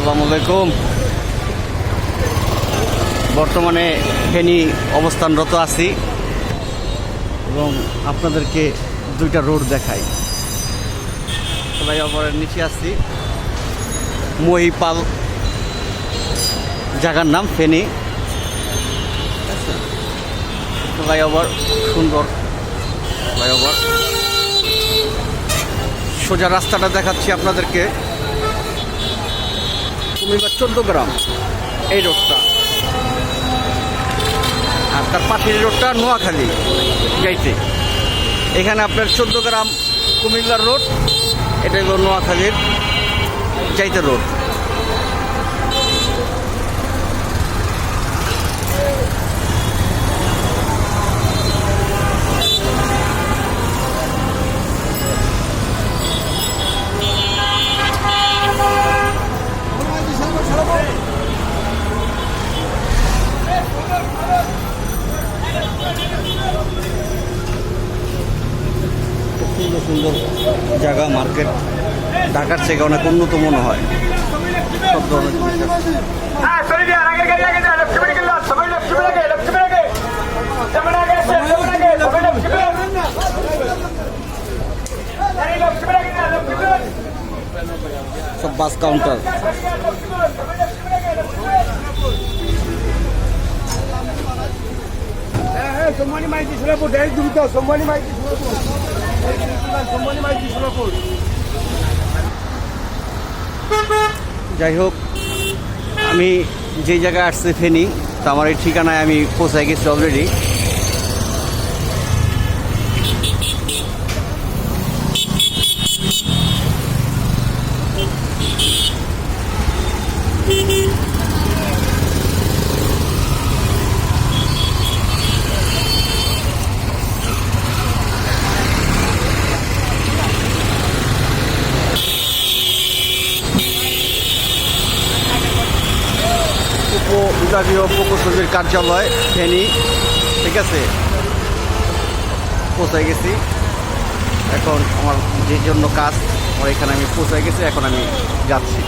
আসসালামু আলাইকুম। বর্তমানে ফেনী অবস্থানরত আছি এবং আপনাদেরকে দুইটা রোড দেখাই। ফ্লাইওভারের নিচে আসছি, মহিপাল জায়গার নাম ফেনী। ফ্লাইওভার সুন্দর ফ্লাইওভার। সোজা রাস্তাটা দেখাচ্ছি আপনাদেরকে, কুমিল্লা 14 গ্রাম এই রোডটা, আর তার পাশের রোডটা নোয়াখালী যাইতে। এখানে আপনার 14 গ্রাম কুমিল্লার রোড, এটা হলো নোয়াখালীর যাইতে রোড। সুন্দর সুন্দর জায়গা, মার্কেট ঢাকার থেকে অনেক উন্নত মনে হয়। সব ধরনের সব বাস কাউন্টার। যাই হোক, আমি যে জায়গায় আসছি ফেনী, তো আমার এই ঠিকানায় আমি পৌঁছায় গেছি অলরেডি। উপবিভাগীয় প্রকৌশলীর কার্যালয় ফেনী, ঠিক আছে, পৌঁছায় গেছি। এখন আমার যে জন্য কাজ, আমার এখানে আমি পৌঁছায় গেছি, এখন আমি যাচ্ছি।